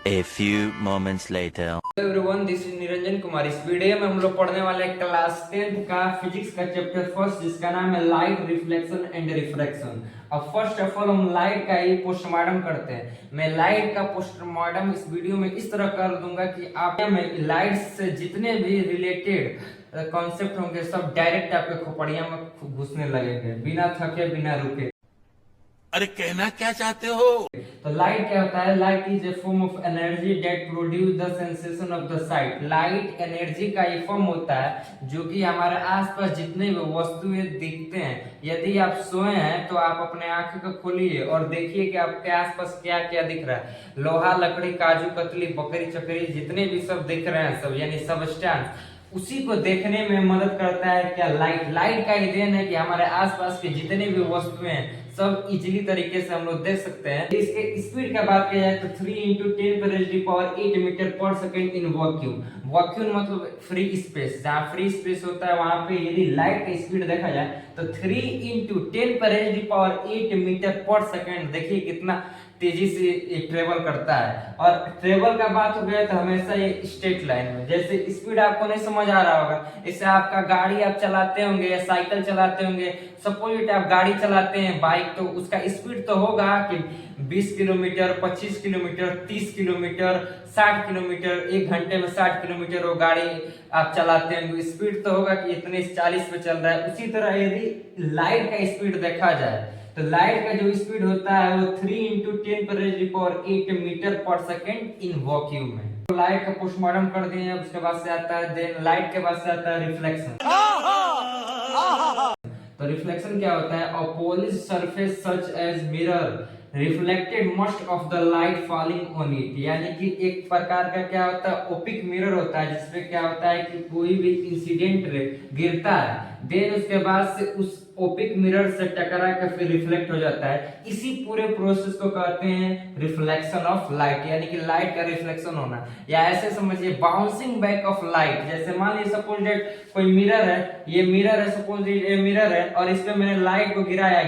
A few moments later. Hello everyone, this is Niranjan Kumar. इस video में हम लोग पढ़ने वाले हैं क्लास 10th का फिजिक्स का चैप्टर फर्स्ट, जिसका नाम है लाइट रिफ्लेक्शन एंड रिफ्रैक्शन। अब फर्स्ट ऑफ ऑल हम लाइट का ही पोस्टमार्टम करते हैं। मैं लाइट का पोस्टमार्टम इस वीडियो में इस तरह कर दूंगा कि आप में लाइट से जितने भी रिलेटेड कॉन्सेप्ट होंगे सब डायरेक्ट आपके खोपड़िया में घुसने लगेंगे, बिना थके बिना रुके। अरे कहना क्या चाहते हो? तो लाइट क्या होता है? Light is a form of energy that produce the sensation of the site. Light energy का एक फॉर्म होता है जो कि हमारे आसपास जितने भी वस्तुएं दिखते हैं, यदि आप सोए हैं तो आप अपने आंखें को खोलिए और देखिए कि आपके आसपास क्या क्या दिख रहा है। लोहा, लकड़ी, काजू कतली, बकरी चकरी, जितने भी सब दिख रहे हैं सब यानी सबस्टेंस, उसी को देखने में मदद करता है क्या? लाइट। लाइट का ही देन है कि हमारे आसपास के जितने भी वस्तुएं हैं सब इजीली तरीके से हम लोग देख सकते हैं। इसके स्पीड का बात किया जाए तो 3 × 10⁻⁸ मीटर पर सेकंड इन वैक्यूम। वैक्यूम मतलब फ्री स्पेस, जहाँ फ्री स्पेस होता है वहां पे यदि लाइट का स्पीड देखा जाए तो 3 × 10⁻⁸ मीटर पर सेकंड। देखिए कितना तेजी से ट्रेवल करता है। और ट्रेवल का बात हो गया तो हमेशा ये स्ट्रेट लाइन में, जैसे स्पीड आपको नहीं समझ आ रहा होगा, इससे आपका गाड़ी आप चलाते होंगे या साइकिल चलाते होंगे, सपोज आप गाड़ी चलाते हैं बाइक, तो उसका स्पीड तो होगा कि 20 किलोमीटर, 25 किलोमीटर, 30 किलोमीटर, 60 किलोमीटर, 1 घंटे में 60 किलोमीटर वो गाड़ी आप चलाते हैं, स्पीड तो होगा कि इतने 40 पे चल रहा है। उसी तरह यदि लाइट का स्पीड देखा जाए तो लाइट का जो स्पीड होता है वो 3 × 10⁸ मीटर पर सेकंड इन वैक्यूम में। तो लाइट का पोस्टमार्टम कर दिए, उसके बाद से आता है देन लाइट के बाद से आता है रिफ्लेक्शन। तो रिफ्लेक्शन क्या होता है? A polish surface such as mirror reflected most of the light falling on it. यानी कि एक प्रकार का क्या होता है, ओपिक मिरर होता है, जिसपे क्या होता है कि कोई भी इंसिडेंट गिरता है, देन उसके बाद से उस ओपिक मिरर से टकरा के फिर रिफ्लेक्ट हो जाता है। इसी पूरे प्रोसेस को कहते हैं रिफ्लेक्शन ऑफ लाइट, यानी कि लाइट का रिफ्लेक्शन होना। या ऐसे समझिए बाउंसिंग बैक ऑफ लाइट। जैसे मान लीजिए सपोज दैट कोई मिरर है, ये मिरर है, सपोज ये मिरर है और इस पे मैंने लाइट को गिराया,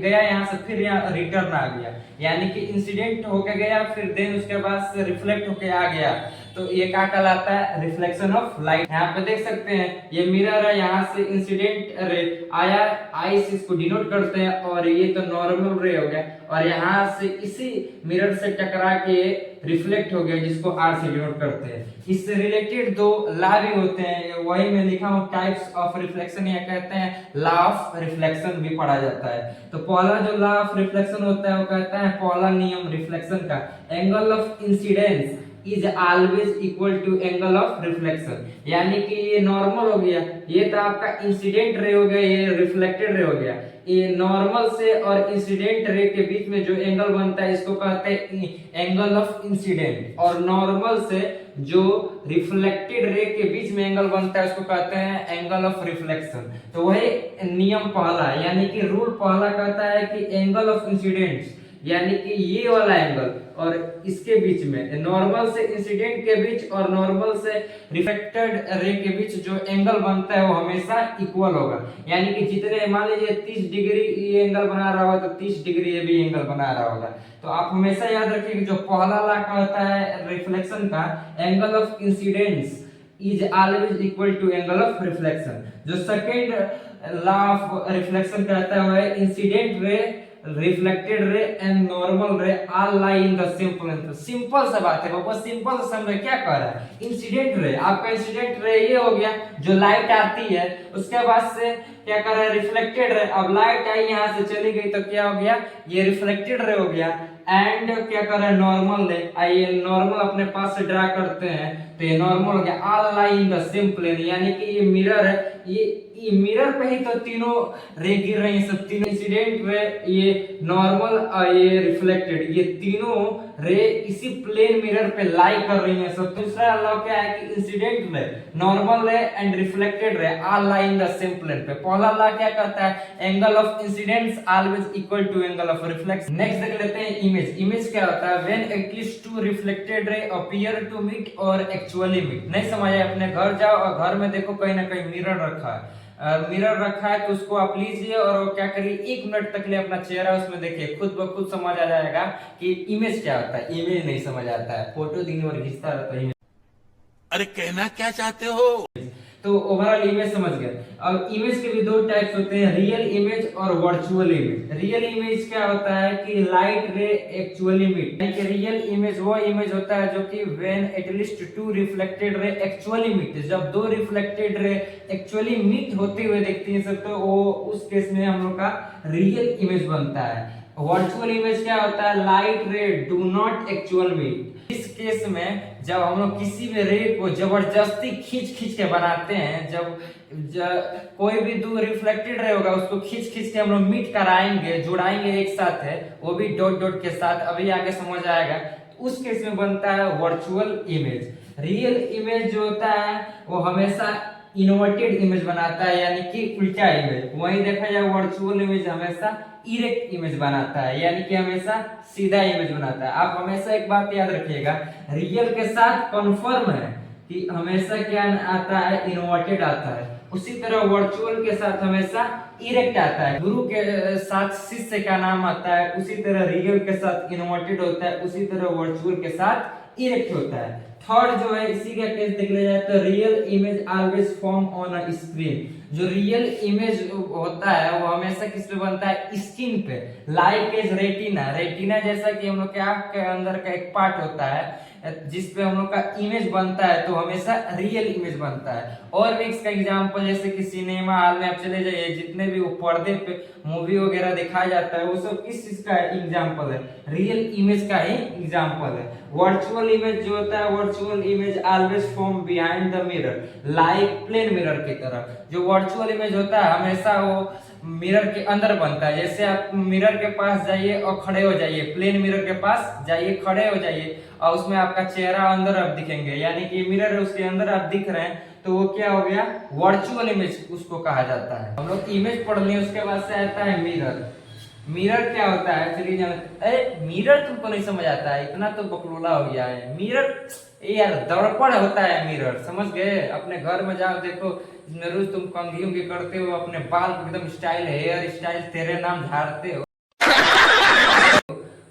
गया यहाँ से फिर यहाँ रिटर्न आ गया, यानी कि इंसिडेंट होके गया फिर देन उसके बाद से रिफ्लेक्ट होके आ गया। तो ये क्या कहलाता है? Reflection of light. यहाँ पे देख सकते हैं ये मिरर है, यहाँ से इंसिडेंट रे आया, आई से इसको डिनोट करते हैं, और ये तो नॉर्मल रे हो गया, और यहाँ से इसी मिरर से टकरा के रिफ्लेक्ट हो गया, जिसको आर से डिनोट करते हैं। इससे रिलेटेड दो लॉ भी होते हैं, वही मैं लिखा हूँ टाइप्स ऑफ रिफ्लेक्शन, या कहते हैं लॉ ऑफ रिफ्लेक्शन भी पढ़ा जाता है। तो पहला जो लॉ ऑफ रिफ्लेक्शन होता है वो कहता है, पहला नियम रिफ्लेक्शन का, angle of incidence is always equal to angle of reflection. यानी कि ये नॉर्मल हो गया, ये तो आपका इंसिडेंट रे हो गया, ये रिफ्लेक्टेड रे हो गया। ये नॉर्मल से और इंसिडेंट रे के बीच में जो एंगल बनता है इसको कहते हैं एंगल ऑफ इंसिडेंट, और नॉर्मल से जो रिफ्लेक्टेड रे के बीच में एंगल बनता है उसको कहते हैं एंगल ऑफ रिफ्लेक्शन। तो वही नियम पहला, यानी कि रूल पहला कहता है कि एंगल ऑफ इंसिडेंट, यानी कि ये वाला एंगल और इसके बीच में, नॉर्मल से इंसिडेंट के बीच और नॉर्मल से रिफ्लेक्टेड रे के बीच जो एंगल बनता है वो हमेशा इक्वल होगा। यानी कि जितने मान लीजिए 30 डिग्री ये एंगल बना रहा होगा तो 30 डिग्री ये भी एंगल बना रहा होगा। तो आप हमेशा याद रखिए कि जो पहला लॉ का होता है रिफ्लेक्शन का, angle of incidence is always equal to angle of reflection. जो सेकंड लॉ ऑफ रिफ्लेक्शन कहता है वो है incident ray, reflected ray and normal ray all lie in the same plane. Simple सा बात है, बहुत सिंपल सा समझे क्या कह रहा है। इंसिडेंट रे, आपका इंसिडेंट रे ये हो गया, जो लाइट आती है उसके बाद से क्या कर रहा है, रिफ्लेक्टेड रे। अब लाइट आई यहाँ से चली गई तो क्या हो गया, ये रिफ्लेक्टेड रे हो गया। एंड क्या कर रहा है, नॉर्मल रे, आइए नॉर्मल अपने पास से ड्रा करते हैं तो ये नॉर्मल हो गया, all lie in the same plane. यानी कि ये मिरर है, ये मिरर पे ही तो तीनों रे गिर रही हैं, सब तीनों इंसिडेंट रे, ये नॉर्मल और ये रिफ्लेक्टेड, ये तीनों रे इसी प्लेन मिरर पे लाई कर रही हैं सब। दूसरा लॉ क्या है कि incident ray, normal ray and reflected ray all lie in the same plane पे। पहला लॉ क्या कहता है, angle of incidence always equal to angle of reflection. Next देख लेते हैं इमेज। इमेज क्या होता है, when at least two reflected ray appear to meet और एक्चुअली मीट। नहीं समझ आया, अपने घर जाओ और घर में देखो कहीं ना कहीं मिरर रखा है, मिरर रखा है तो उसको आप लीजिए और क्या करिए 1 मिनट तक ले अपना चेहरा उसमें देखिए, खुद ब खुद समझ आ जाएगा कि इमेज क्या होता है। इमेज नहीं समझ आता है, फोटो दिन भर खींचता रहता है। अरे कहना क्या चाहते हो? तो ओवरऑल इमेज समझ गए। अब इमेज के भी दो टाइप्स होते हैं, रियल इमेज और वर्चुअल इमेज। रियल इमेज क्या होता है कि लाइट रे एक्चुअली मीट, यानी कि रियल इमेज वो इमेज होता है जो कि when at least two reflected ray actually meet, जब दो रिफ्लेक्टेड रे एक्चुअली मीट होते हुए देखती हैं सब, तो वो उस केस में हम लोग का रियल इमेज बनता है। वर्चुअल इमेज क्या होता है, light ray do not actual meet. इस केस में जब हम लोग किसी भी रे को जबरदस्ती खींच खींच के बनाते हैं, जब कोई भी दो रिफ्लेक्टेड रे होगा उसको खींच खींच के हम लोग मीट कराएंगे, जुड़ाएंगे एक साथ है, वो भी डॉट डॉट के साथ, अभी आगे समझ आएगा। तो उस केस में बनता है वर्चुअल इमेज। रियल इमेज जो होता है वो हमेशा इन्वर्टेड इमेज बनाता है, यानी कि उल्टा इमेज। वहीं देखा जाए वर्चुअल इमेज हमेशा इरेक्ट इमेज बनाता है, यानी कि हमेशा सीधा इमेज बनाता है। आप हमेशा एक बात याद रखिएगा, रियल के साथ कन्फर्म है कि हमेशा क्या आता है, इन्वर्टेड आता है। उसी तरह वर्चुअल के साथ हमेशा इरेक्ट आता है। गुरु के साथ शिष्य का नाम आता है, उसी तरह रियल के साथ इन्वर्टेड होता है, उसी तरह वर्चुअल के साथ इरेक्ट होता है। थर्ड जो है, इसी का केस देख लिया जाए तो real image always form on a screen. जो रियल इमेज होता है वो हमेशा किस पे बनता है, स्किन पे, लाइक एज रेटिना। रेटिना जैसा कि हम लोग के आंख के अंदर का एक पार्ट होता है जिसपे हम लोग का इमेज बनता है, तो हमेशा रियल इमेज बनता है। और भी इसका एग्जांपल जैसे कि सिनेमा हॉल में आप चले जाइए, जितने भी वो पर्दे पे मूवी वगैरह दिखाया जाता है वो सब किस चीज का एग्जांपल है, रियल इमेज का ही एग्जांपल है। वर्चुअल इमेज जो होता है, virtual image always form behind the mirror, like plane mirror की तरह। जो वर्चुअल इमेज होता है हमेशा वो मिरर के अंदर बनता है। जैसे आप मिरर के पास जाइए और खड़े हो जाइए, प्लेन मिरर के पास जाइए, खड़े हो जाइए और उसमें आपका चेहरा अंदर आप दिखेंगे, यानी कि मिरर है उसके अंदर आप दिख रहे हैं, तो वो क्या हो गया, वर्चुअल इमेज उसको कहा जाता है। हम लोग इमेज पढ़ लिए, उसके बाद से आता है मिरर। मिरर क्या होता है चलिए जान, अरे मिरर तुमको नहीं समझ आता है, इतना तो बकलोला हो गया है। मिरर यार दर्पण होता है मिरर, समझ गए। अपने घर में जाओ देखो, रोज तुम कंघी उंघी करते हो, अपने बाल को एकदम स्टाइल, हेयर स्टाइल तेरे नाम झाड़ते हो,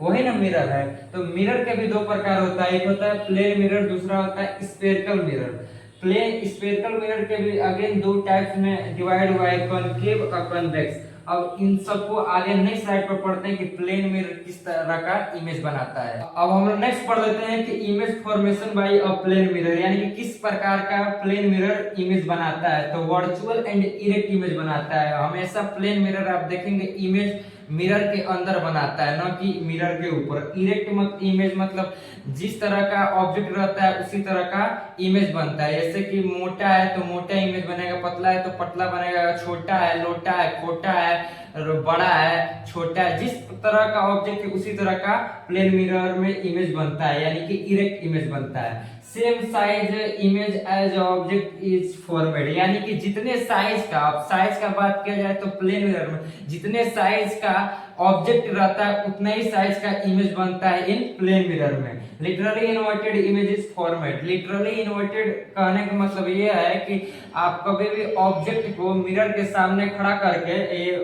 वही ना मिरर है। तो मिरर के भी दो प्रकार होता है, एक होता है प्लेन मिरर, दूसरा होता है spherical mirror. Plane spherical mirror के भी अगेन दो टाइप्स में डिवाइड हुआ है, कॉनकेव और कन्वेक्स। अब इन सबको आगे नेक्स्ट स्लाइड पर पढ़ते हैं कि प्लेन मिरर किस तरह का इमेज बनाता है। अब हम लोग नेक्स्ट पढ़ लेते हैं कि image formation by a plane mirror, यानी कि किस प्रकार का प्लेन मिरर इमेज बनाता है। तो वर्चुअल एंड इरेक्ट इमेज बनाता है। हमेशा प्लेन मिरर आप देखेंगे इमेज मिरर के अंदर बनाता है, न कि मिरर के ऊपर। इरेक्ट इमेज मतलब जिस तरह का ऑब्जेक्ट रहता है उसी तरह का इमेज बनता है। जैसे कि मोटा है तो मोटा इमेज बनेगा, पतला है तो पतला बनेगा, छोटा है लोटा है, खोटा है बड़ा है, छोटा है, जिस तरह का ऑब्जेक्ट है उसी तरह का प्लेन मिरर में इमेज बनता है, यानी कि इरेक्ट इमेज बनता है। Same size image as object is formed, यानी कि जितने साइज का, अब साइज का बात किया जाए तो प्लेन मिरर में जितने साइज का ऑब्जेक्ट रहता है उतना ही साइज का इमेज बनता है इन प्लेन मिरर में। Literally inverted image is formed. Literally inverted कहने का मतलब ये है कि आप कभी भी ऑब्जेक्ट को मिरर के सामने खड़ा करके, ये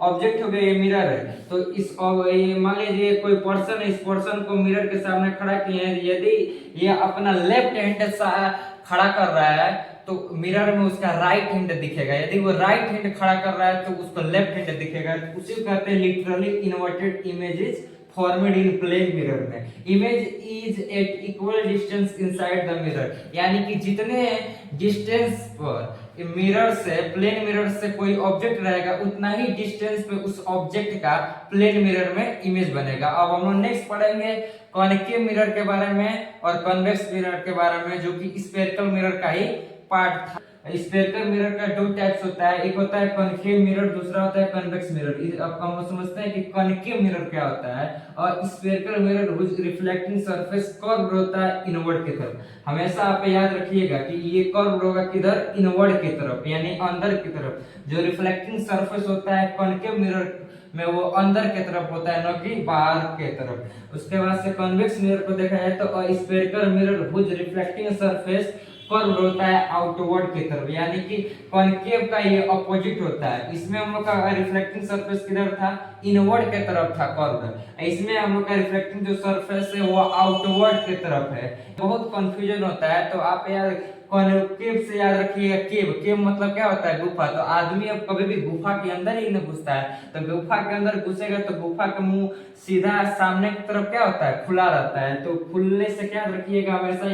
ऑब्जेक्ट हो गया, ये मिरर है, तो इस मान लीजिए कोई पर्सन है, इस पर्सन को मिरर के सामने खड़ा किए हैं, यदि ये अपना लेफ्ट हैंड खड़ा कर रहा है तो मिरर में उसका राइट हैंड दिखेगा, यदि वो राइट हैंड खड़ा कर रहा है तो उसको लेफ्ट हैंड दिखेगा। उसी कहते हैं literally inverted images formed in plane mirror में। Image is at equal distance inside the mirror, यानी कि जितने डिस्टेंस पर मिरर से, प्लेन मिरर से कोई ऑब्जेक्ट रहेगा उतना ही डिस्टेंस पे उस ऑब्जेक्ट का प्लेन मिरर में इमेज बनेगा। अब हम लोग नेक्स्ट पढ़ेंगे कॉन्केव मिरर के बारे में और कन्वेक्स मिरर के बारे में, जो कि स्फेरिकल मिरर का ही पार्ट था। स्फेरिकल मिरर का दो टाइप्स होता है, एक होता है कॉन्केव मिरर, दूसरा होता है कन्वेक्स मिरर। अब हम समझते हैं कि कॉन्केव मिरर क्या होता है और spherical mirror which reflecting surface curved होता है इनवर्ड की तरफ। हमेशा आप याद रखिएगा कि ये कर्व्ड होगा किधर, इनवर्ड की तरफ, यानी अंदर की तरफ। जो रिफ्लेक्टिंग सरफेस होता है कॉन्केव मिरर में वो अंदर की तरफ होता है, न कि बाहर के तरफ। उसके बाद से कन्वेक्स मिरर को देखा जाए तो spherical mirror which reflecting surface curve होता है आउटवर्ड की तरफ, यानी कि कॉनकेव का ये अपोजिट होता है। इसमें हम लोग का रिफ्लेक्टिंग सरफेस किधर था, इनवर्ड के तरफ था कर्व, इसमें हम लोग का रिफ्लेक्टिंग जो सरफेस है वो आउटवर्ड की तरफ है। बहुत कंफ्यूजन होता है, तो आप यार कॉनकेव से याद रखिएगा, केव केव मतलब क्या होता है, गुफा। तो आदमी अब कभी भी गुफा के अंदर ही नहीं घुसता है, तो गुफा के अंदर घुसेगा तो गुफा का मुंह सीधा सामने की तरफ क्या होता है, खुला रहता है। तो खुलने से क्या रखिएगा हमेशा,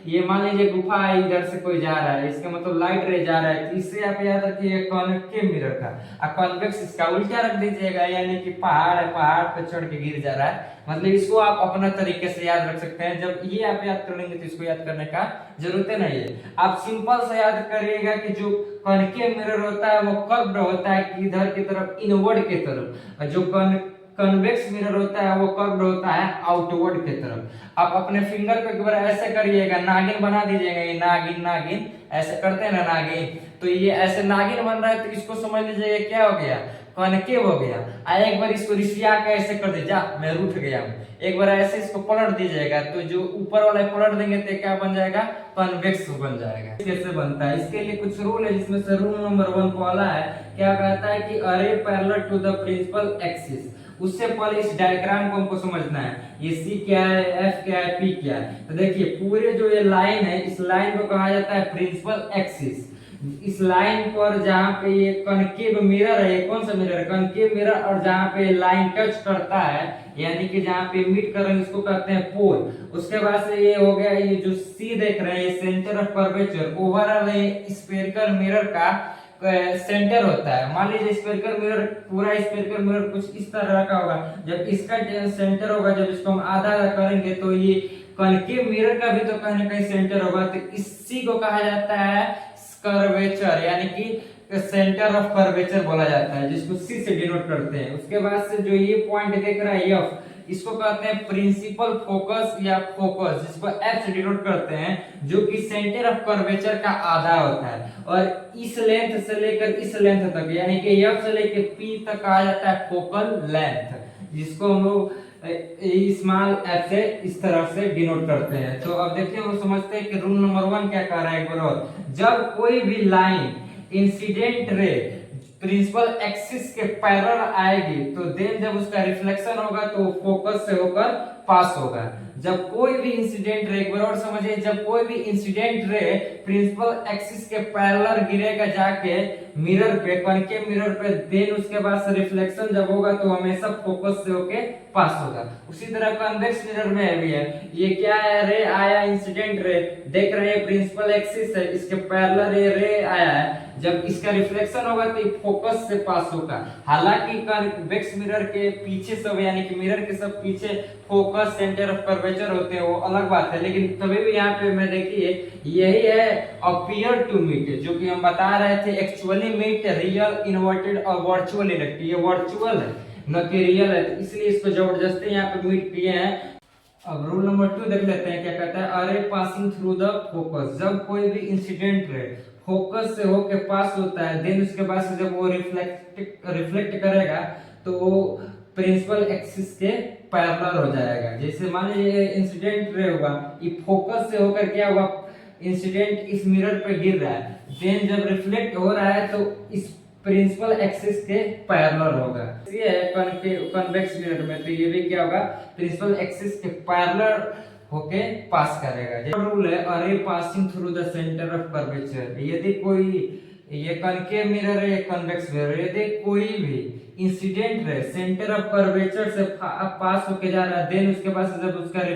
ये मान लीजिए गुफा है, इधर से कोई जा रहा है, इसका मतलब लाइट रे जा रहा है, तो इससे आप याद रखिएगा कॉनकेव मिरर का। और कॉन्वेक्स इसका उल्टा रख दीजिएगा, यानी कि पहाड़ है, पहाड़ पे चढ़ के गिर जा रहा है, मतलब इसको आप अपना तरीके से याद रख सकते हैं। जब ये आप याद कर लेंगे तो इसको याद करने का जरूरत नहीं है। आप सिंपल से याद करिएगा कि जो कॉनकेव मिरर होता है वो कर्व्ड होता है इधर की तरफ, इनवर्ड की तरफ, और जो कन्वेक्स मिरर होता है वो कर्व्ड होता है आउटवर्ड की तरफ। आप अपने फिंगर को एक बार ऐसे करिएगा, नागिन बना दीजिएगा, ये नागिन नागिन ऐसे करते हैं ना नागिन, तो ये ऐसे नागिन बन रहा है, तो इसको समझ लीजिएगा क्या हो गया, कॉनकेव हो गया। एक बार इसको रिसिया के ऐसे कर दीजिए, मैं रूठ गया हूँ, एक बार ऐसे इसको पलट दीजिएगा, तो जो ऊपर वाला पलट देंगे तो क्या बन जाएगा, कॉन्वेक्स बन जाएगा। कैसे बनता है, इसके लिए कुछ रूल है, जिसमें से रूल नंबर 1 पहला है, क्या कहता है कि a ray parallel to the principal axis. उससे पहले इस डायग्राम को हमको समझना है, ये सी क्या है, एफ क्या है, पी क्या है। तो देखिए पूरे जो ये लाइन है, इस लाइन को कहा जाता है प्रिंसिपल एक्सिस। इस लाइन पर जहाँ पे ये कॉनकेव मिरर है, ये कौन सा मिरर है, कॉनकेव मिरर, और जहाँ पे लाइन टच करता है, यानी कि जहाँ पे मीट कर रहे हैं, इसको कहते हैं पोल। उसके बाद से ये हो गया, ये जो सी देख रहे हैं, ये centre of curvature, overall spherical mirror का सेंटर होता है। मान लीजिए स्फेरिकल मिरर, पूरा स्फेरिकल मिरर कुछ इस तरह का होगा, जब इसका सेंटर होगा, जब इसको हम आधा करेंगे तो ये कॉनकेव मिरर का भी तो कहीं ना कहीं सेंटर होगा, तो इसी को कहा जाता है कर्वेचर, यानी कि सेंटर ऑफ कर्वेचर बोला जाता है, जिसको सी से डिनोट करते हैं। उसके बाद से जो ये पॉइंट देख रहा है एफ, इसको कहते हैं प्रिंसिपल फोकस या फोकस, जिसको एफ से डिनोट करते हैं, जो कि सेंटर ऑफ कर्वेचर का आधा होता है। और इस लेंथ से लेकर इस लेंथ तक, यानी कि एफ से लेकर पी तक कहा जाता है फोकल लेंथ, जिसको हम लोग स्मॉल एफ से इस तरह से डिनोट करते हैं। तो अब देखिए हम समझते हैं कि रूल नंबर 1 क्या कह रहा है, एक बार और, जब कोई भी line incident ray principal axis के पैरेलल आएगी, तो देन जब उसका रिफ्लेक्शन होगा तो फोकस से होकर पास होगा। जब कोई भी इंसिडेंट रे, एक बार और समझिए, जब कोई भी इंसिडेंट रे प्रिंसिपल एक्सिस के पैरेलल गिरेगा जाके मिरर पे, कॉनकेव मिरर पे, देन उसके बाद से रिफ्लेक्शन जब होगा तो हमेशा फोकस से होके पास होगा। उसी तरह कॉन्वेक्स मिरर में भी है, ये क्या है, रे आया इंसिडेंट रे, देख रहे हैं प्रिंसिपल एक्सिस है, इसके पैरेलल ये रे आया है, जब इसका रिफ्लेक्शन होगा तो फोकस से पास होगा। हालांकि कॉन्वेक्स मिरर के पीछे सब, यानी कि मिरर के सब पीछे फोकस, सेंटर ऑफ कर्वेचर होते हैं, वो अलग बात है, लेकिन तभी भी यहाँ पे मैं देखिए यही है अपीयर टू मीट, जो कि हम बता रहे थे एक्चुअली मीट रियल, इन्वर्टेड और वर्चुअल इलेक्ट्रिक। ये वर्चुअल है न कि रियल है, तो इसलिए इसको जबरदस्ती यहाँ पे मीट किए हैं। अब रूल नंबर 2 देख लेते हैं, क्या कहता है, अरे पासिंग थ्रू द फोकस, जब कोई भी इंसिडेंट रे फोकस से होके पास होता है, देन उसके बाद से जब वो रिफ्लेक्ट करेगा तो वो प्रिंसिपल एक्सिस के पैरेलल हो जाएगा। जैसे मान लीजिए इंसिडेंट रे होगा, ये फोकस से होकर क्या होगा, इंसिडेंट इस मिरर पे गिर रहा है, देन जब रिफ्लेक्ट हो रहा है तो इस प्रिंसिपल एक्सिस के पैरेलल होगा। ये है कॉन्वेक्स मिरर में, तो ये भी क्या होगा, प्रिंसिपल एक्सिस के पैरेलल होके पास करेगा। जो रूल है, अरे passing through the centre of curvature, यदि कोई, ये कॉनकेव मिरर है, कॉन्वेक्स मिरर, यदि कोई भी इंसिडेंट है सेंटर ऑफ कर्वेचर से पास होके जा रहा है, देन उसके बाद जब उसका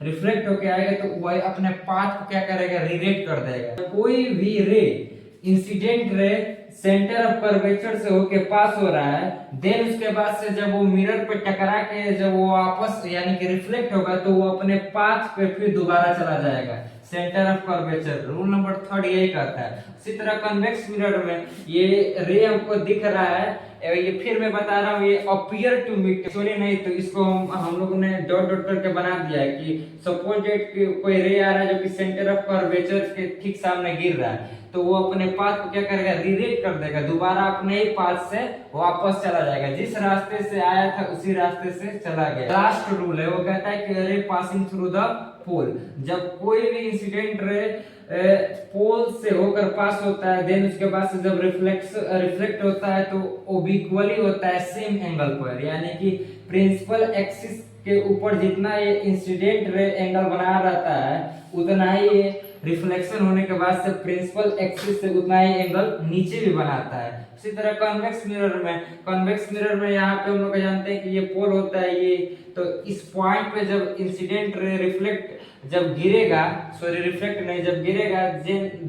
रिफ्लेक्ट होके आएगा तो वह अपने पाथ को क्या करेगा, रिरेट कर देगा। कोई भी ray incident ray centre of curvature से होके पास हो रहा है, देन उसके बाद से जब वो मिरर पे टकरा के जब वो वापस यानी कि रिफ्लेक्ट होगा तो वो अपने पाथ पे फिर दोबारा चला जाएगा, centre of curvature. Rule number 3 यही कहता है। इसी तरह कन्वेक्स मिरर में ये रे हमको दिख रहा है, ये फिर मैं बता रहा हूँ, ये अपीयर टू मीट, एक्चुअली नहीं, तो इसको हम लोगों ने डॉट डॉट करके बना दिया है कि सपोज डेट कोई रे आ रहा है जो कि सेंटर ऑफ कर्वेचर के ठीक सामने गिर रहा है, तो वो अपने पाथ को क्या करेगा, रिरेट कर देगा, दोबारा अपने ही पाथ से वापस चला जाएगा, जिस रास्ते से आया था उसी रास्ते से चला गया। लास्ट रूल है, वो कहता है कि रे पासिंग थ्रू द पोल, जब कोई भी इंसिडेंट रे पोल से होकर पास होता है, देन उसके बाद से जब रिफ्लेक्ट होता है तो ओब्लिक्वली होता है सेम एंगल पर, यानी कि प्रिंसिपल एक्सिस के ऊपर जितना ये इंसिडेंट रे एंगल बना रहता है उतना ही ये रिफ्लेक्शन होने के बाद से प्रिंसिपल एक्सिस से उतना ही एंगल नीचे भी बनाता है। इसी तरह कॉन्वेक्स मिरर में यहाँ पे हम लोग जानते हैं कि ये पोल होता है ये, तो इस पॉइंट पे जब इंसिडेंट रे रिफ्लेक्ट जब गिरेगा, सॉरी रिफ्लेक्ट नहीं, जब गिरेगा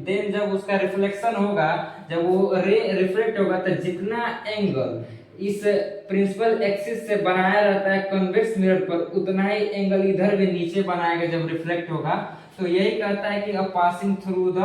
देन जब उसका रिफ्लेक्शन होगा, जब वो रे रिफ्लेक्ट होगा तो जितना एंगल इस प्रिंसिपल एक्सिस से बनाया रहता है कॉन्वेक्स मिरर पर, उतना ही एंगल इधर भी नीचे बनाएगा जब रिफ्लेक्ट होगा। तो यही कहता है कि पासिंग थ्रू द